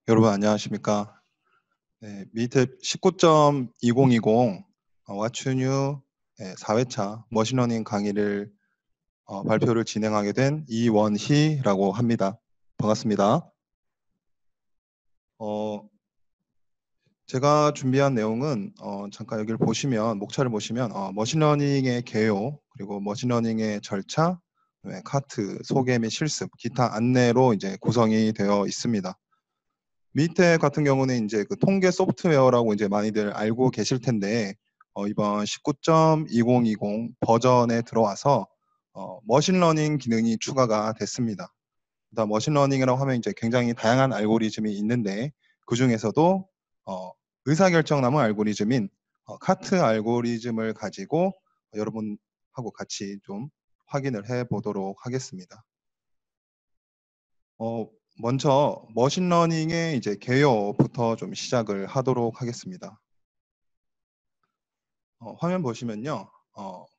여러분 안녕하십니까? 네, 미탭 19.2020 What's New 4회차 머신러닝 강의를 발표를 진행하게 된 이원희라고 합니다. 반갑습니다. 제가 준비한 내용은 잠깐 여기를 보시면 목차를 보시면 머신러닝의 개요, 그리고 머신러닝의 절차, 카트, 소개 및 실습, 기타 안내로 이제 구성이 되어 있습니다. 밑에 같은 경우는 이제 그 통계 소프트웨어라고 이제 많이들 알고 계실 텐데 이번 19.2020 버전에 들어와서 머신러닝 기능이 추가가 됐습니다. 그다음 머신러닝이라고 하면 이제 굉장히 다양한 알고리즘이 있는데 그 중에서도 의사결정 나무 알고리즘인 카트 알고리즘을 가지고 여러분하고 같이 좀 확인을 해 보도록 하겠습니다. 먼저 머신러닝의 이제 개요부터 좀 시작을 하도록 하겠습니다. 화면 보시면요.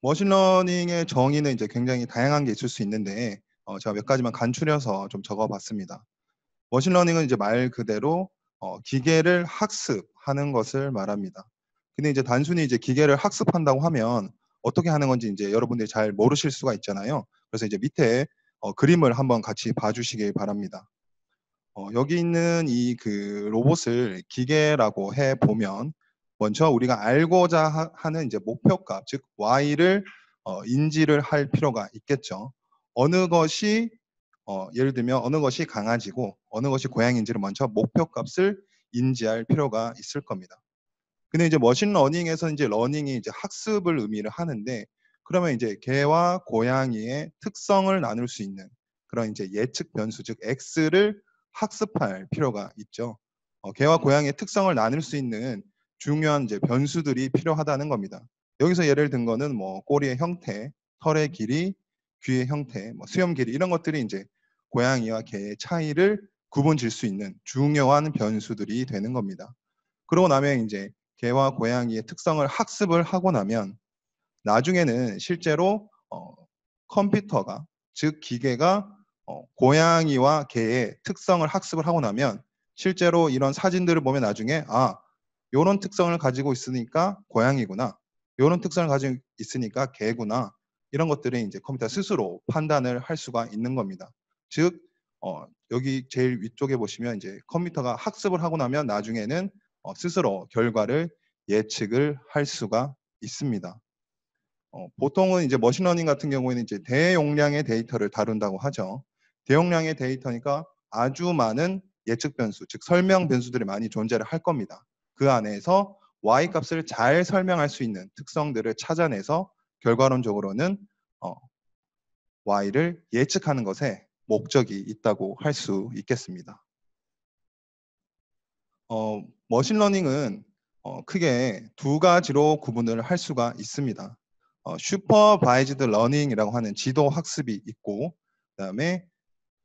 머신러닝의 정의는 이제 굉장히 다양한 게 있을 수 있는데 제가 몇 가지만 간추려서 좀 적어봤습니다. 머신러닝은 이제 말 그대로 기계를 학습하는 것을 말합니다. 근데 이제 단순히 이제 기계를 학습한다고 하면 어떻게 하는 건지 이제 여러분들이 잘 모르실 수가 있잖아요. 그래서 이제 밑에 그림을 한번 같이 봐주시길 바랍니다. 여기 있는 이 그 로봇을 기계라고 해 보면 먼저 우리가 알고자 하는 이제 목표값, 즉 y를 인지를 할 필요가 있겠죠. 어느 것이 예를 들면 어느 것이 강아지고 어느 것이 고양이인지를 먼저 목표값을 인지할 필요가 있을 겁니다. 근데 이제 머신러닝에서 이제 러닝이 이제 학습을 의미를 하는데 그러면 이제 개와 고양이의 특성을 나눌 수 있는 그런 이제 예측 변수 즉 x를 학습할 필요가 있죠. 개와 고양이의 특성을 나눌 수 있는 중요한 이제 변수들이 필요하다는 겁니다. 여기서 예를 든 거는 뭐 꼬리의 형태, 털의 길이, 귀의 형태, 뭐 수염 길이 이런 것들이 이제 고양이와 개의 차이를 구분 질 수 있는 중요한 변수들이 되는 겁니다. 그러고 나면 이제 개와 고양이의 특성을 학습을 하고 나면 나중에는 실제로 컴퓨터가 즉 기계가 고양이와 개의 특성을 학습을 하고 나면 실제로 이런 사진들을 보면 나중에 요런 특성을 가지고 있으니까 고양이구나. 요런 특성을 가지고 있으니까 개구나. 이런 것들을 이제 컴퓨터 스스로 판단을 할 수가 있는 겁니다. 즉 여기 제일 위쪽에 보시면 이제 컴퓨터가 학습을 하고 나면 나중에는 스스로 결과를 예측을 할 수가 있습니다. 보통은 이제 머신러닝 같은 경우에는 이제 대용량의 데이터를 다룬다고 하죠. 대용량의 데이터니까 아주 많은 예측 변수, 즉 설명 변수들이 많이 존재를 할 겁니다. 그 안에서 y 값을 잘 설명할 수 있는 특성들을 찾아내서 결과론적으로는 y를 예측하는 것에 목적이 있다고 할 수 있겠습니다. 머신러닝은 크게 두 가지로 구분을 할 수가 있습니다. 슈퍼바이즈드 러닝이라고 하는 지도 학습이 있고 그다음에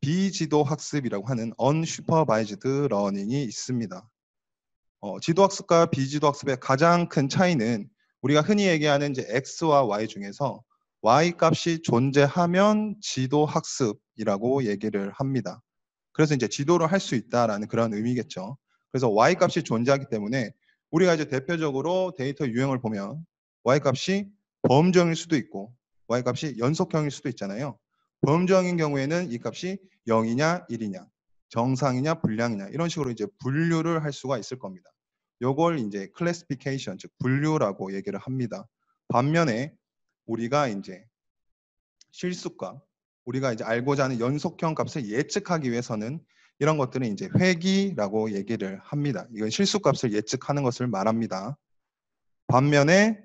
비지도 학습이라고 하는 언슈퍼바이즈드 러닝이 있습니다. 지도 학습과 비지도 학습의 가장 큰 차이는 우리가 흔히 얘기하는 이제 x와 y 중에서 y 값이 존재하면 지도 학습이라고 얘기를 합니다. 그래서 이제 지도를 할 수 있다라는 그런 의미겠죠. 그래서 y 값이 존재하기 때문에 우리가 이제 대표적으로 데이터 유형을 보면 y 값이 범정일 수도 있고 y 값이 연속형일 수도 있잖아요. 범정인 경우에는 이 값이 0이냐 1이냐 정상이냐 불량이냐 이런 식으로 이제 분류를 할 수가 있을 겁니다. 요걸 이제 클래시피케이션 즉 분류라고 얘기를 합니다. 반면에 우리가 이제 실수값 우리가 이제 알고자 하는 연속형 값을 예측하기 위해서는 이런 것들은 이제 회귀라고 얘기를 합니다. 이건 실수값을 예측하는 것을 말합니다. 반면에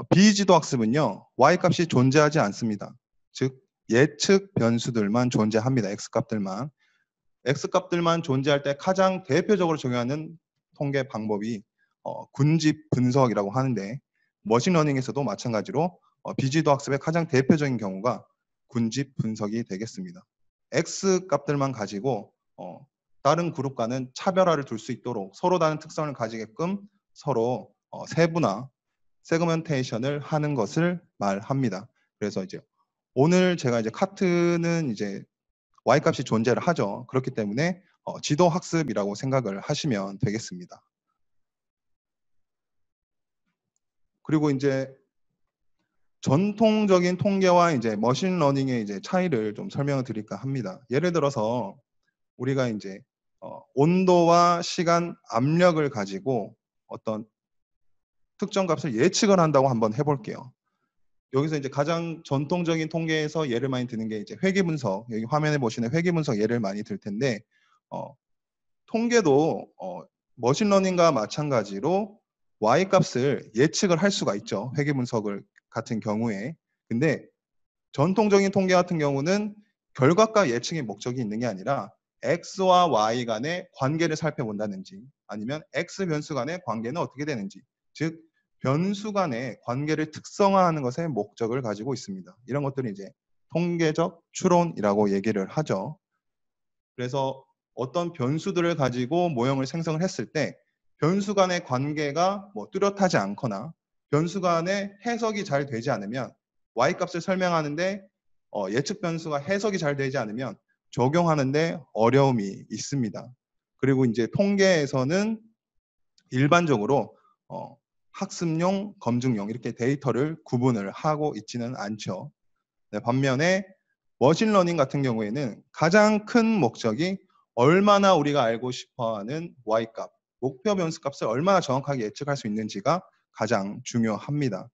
비지도 학습은요. y-값이 존재하지 않습니다. 즉 예측 변수들만 존재합니다. x값들만. x값들만 존재할 때 가장 대표적으로 적용하는 통계 방법이 군집 분석이라고 하는데 머신러닝에서도 마찬가지로 비지도 학습의 가장 대표적인 경우가 군집 분석이 되겠습니다. x 값들만 가지고 다른 그룹과는 차별화를 둘 수 있도록 서로 다른 특성을 가지게끔 서로 세분화, 세그멘테이션을 하는 것을 말합니다. 그래서 이제 오늘 제가 이제 카트는 이제 y 값이 존재를 하죠. 그렇기 때문에 지도 학습이라고 생각을 하시면 되겠습니다. 그리고 이제 전통적인 통계와 이제 머신러닝의 이제 차이를 좀 설명을 드릴까 합니다. 예를 들어서 우리가 이제 온도와 시간, 압력을 가지고 어떤 특정 값을 예측을 한다고 한번 해볼게요. 여기서 이제 가장 전통적인 통계에서 예를 많이 드는 게 이제 회귀 분석, 여기 화면에 보시는 회귀 분석 예를 많이 들 텐데, 통계도 머신러닝과 마찬가지로 y 값을 예측을 할 수가 있죠. 회귀 분석을 같은 경우에. 근데 전통적인 통계 같은 경우는 결과가 예측의 목적이 있는 게 아니라 x와 y 간의 관계를 살펴본다든지 아니면 x 변수 간의 관계는 어떻게 되는지, 즉 변수 간의 관계를 특성화하는 것에 목적을 가지고 있습니다. 이런 것들이 이제 통계적 추론이라고 얘기를 하죠. 그래서 어떤 변수들을 가지고 모형을 생성을 했을 때 변수 간의 관계가 뭐 뚜렷하지 않거나 변수 간의 해석이 잘 되지 않으면 y-값을 설명하는데 예측 변수가 해석이 잘 되지 않으면 적용하는데 어려움이 있습니다. 그리고 이제 통계에서는 일반적으로 학습용, 검증용 이렇게 데이터를 구분을 하고 있지는 않죠. 네, 반면에 머신러닝 같은 경우에는 가장 큰 목적이 얼마나 우리가 알고 싶어하는 y값, 목표 변수 값을 얼마나 정확하게 예측할 수 있는지가 가장 중요합니다.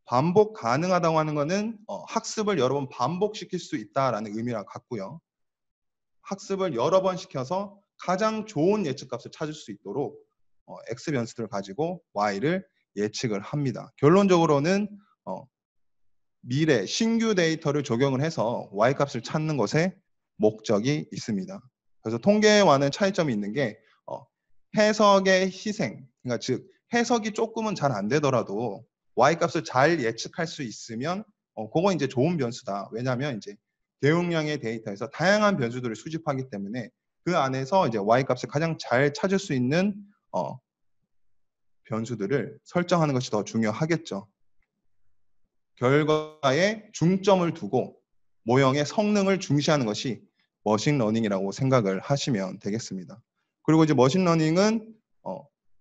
반복 가능하다고 하는 것은 학습을 여러 번 반복시킬 수 있다라는 의미가 같고요. 학습을 여러 번 시켜서 가장 좋은 예측값을 찾을 수 있도록 x 변수들을 가지고 y를 예측을 합니다. 결론적으로는 미래 신규 데이터를 적용을 해서 y-값을 찾는 것에 목적이 있습니다. 그래서 통계와는 차이점이 있는 게 해석의 희생, 그러니까 즉 해석이 조금은 잘 안 되더라도 y-값을 잘 예측할 수 있으면 그건 이제 좋은 변수다. 왜냐하면 이제 대용량의 데이터에서 다양한 변수들을 수집하기 때문에 그 안에서 이제 y-값을 가장 잘 찾을 수 있는 변수들을 설정하는 것이 더 중요하겠죠. 결과에 중점을 두고 모형의 성능을 중시하는 것이 머신러닝이라고 생각을 하시면 되겠습니다. 그리고 이제 머신러닝은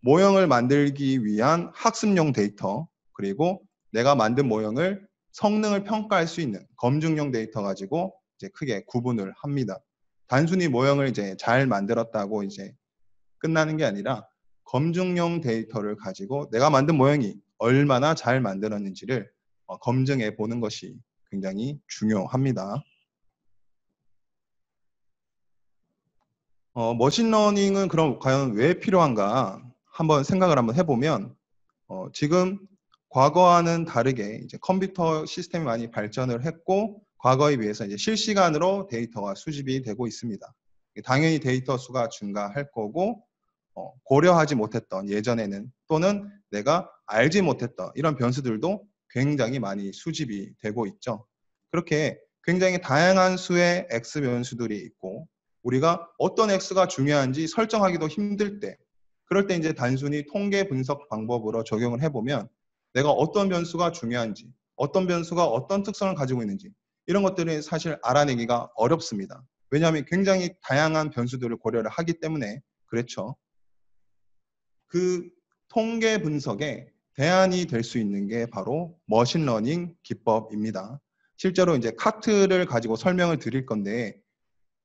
모형을 만들기 위한 학습용 데이터, 그리고 내가 만든 모형을 성능을 평가할 수 있는 검증용 데이터 가지고 이제 크게 구분을 합니다. 단순히 모형을 이제 잘 만들었다고 이제 끝나는 게 아니라 검증용 데이터를 가지고 내가 만든 모형이 얼마나 잘 만들었는지를 검증해 보는 것이 굉장히 중요합니다. 머신러닝은 그럼 과연 왜 필요한가 한번 생각을 한번 해보면 지금 과거와는 다르게 이제 컴퓨터 시스템이 많이 발전을 했고 과거에 비해서 이제 실시간으로 데이터가 수집이 되고 있습니다. 당연히 데이터 수가 증가할 거고 고려하지 못했던 예전에는 또는 내가 알지 못했던 이런 변수들도 굉장히 많이 수집이 되고 있죠. 그렇게 굉장히 다양한 수의 X 변수들이 있고 우리가 어떤 X가 중요한지 설정하기도 힘들 때 그럴 때 이제 단순히 통계 분석 방법으로 적용을 해보면 내가 어떤 변수가 중요한지 어떤 변수가 어떤 특성을 가지고 있는지 이런 것들은 사실 알아내기가 어렵습니다. 왜냐하면 굉장히 다양한 변수들을 고려를 하기 때문에 그렇죠. 그 통계 분석에 대안이 될 수 있는 게 바로 머신러닝 기법입니다. 실제로 이제 카트를 가지고 설명을 드릴 건데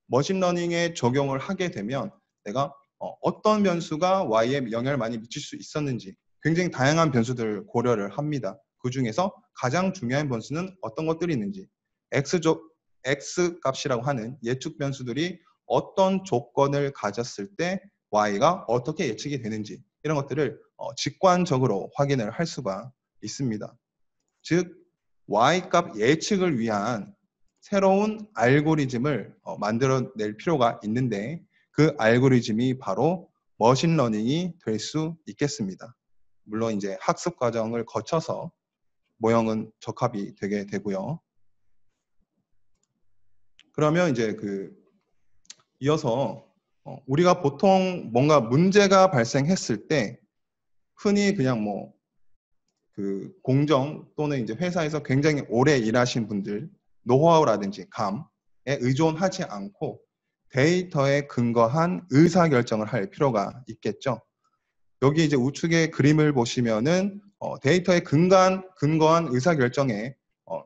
머신러닝에 적용을 하게 되면 내가 어떤 변수가 Y에 영향을 많이 미칠 수 있었는지 굉장히 다양한 변수들을 고려를 합니다. 그 중에서 가장 중요한 변수는 어떤 것들이 있는지 X 값이라고 하는 예측 변수들이 어떤 조건을 가졌을 때 Y가 어떻게 예측이 되는지 이런 것들을 직관적으로 확인을 할 수가 있습니다. 즉 Y값 예측을 위한 새로운 알고리즘을 만들어낼 필요가 있는데 그 알고리즘이 바로 머신러닝이 될 수 있겠습니다. 물론 이제 학습 과정을 거쳐서 모형은 적합이 되게 되고요. 그러면 이제 이어서 우리가 보통 뭔가 문제가 발생했을 때 흔히 그냥 공정 또는 이제 회사에서 굉장히 오래 일하신 분들 노하우라든지 감에 의존하지 않고 데이터에 근거한 의사결정을 할 필요가 있겠죠. 여기 이제 우측에 그림을 보시면은 데이터에 근거한 의사결정에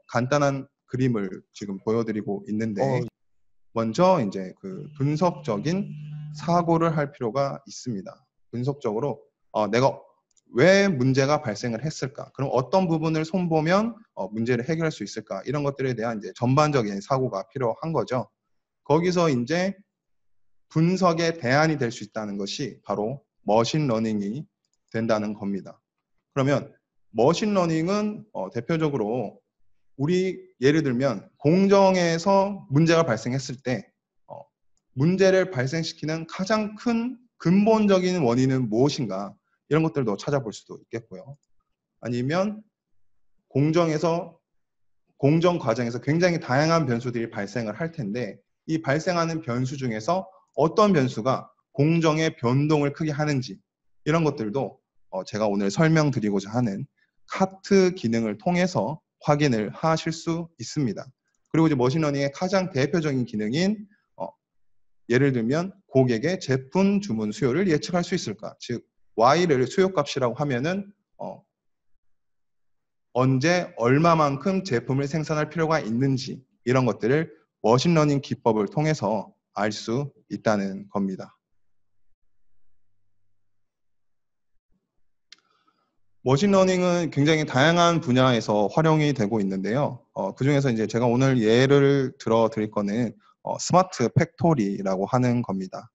간단한 그림을 지금 보여드리고 있는데, 먼저 이제 그 분석적인 사고를 할 필요가 있습니다. 분석적으로 내가 왜 문제가 발생을 했을까? 그럼 어떤 부분을 손보면 문제를 해결할 수 있을까? 이런 것들에 대한 이제 전반적인 사고가 필요한 거죠. 거기서 이제 분석의 대안이 될 수 있다는 것이 바로 머신러닝이 된다는 겁니다. 그러면 머신러닝은 대표적으로 우리 예를 들면 공정에서 문제가 발생했을 때 문제를 발생시키는 가장 큰 근본적인 원인은 무엇인가, 이런 것들도 찾아볼 수도 있겠고요. 아니면 공정 과정에서 굉장히 다양한 변수들이 발생을 할 텐데, 이 발생하는 변수 중에서 어떤 변수가 공정의 변동을 크게 하는지, 이런 것들도 제가 오늘 설명드리고자 하는 카트 기능을 통해서 확인을 하실 수 있습니다. 그리고 이제 머신러닝의 가장 대표적인 기능인 예를 들면 고객의 제품 주문 수요를 예측할 수 있을까? 즉 Y를 수요값이라고 하면은 언제 얼마만큼 제품을 생산할 필요가 있는지, 이런 것들을 머신러닝 기법을 통해서 알 수 있다는 겁니다. 머신러닝은 굉장히 다양한 분야에서 활용이 되고 있는데요. 그중에서 이제 제가 오늘 예를 들어 드릴 거는 스마트 팩토리라고 하는 겁니다.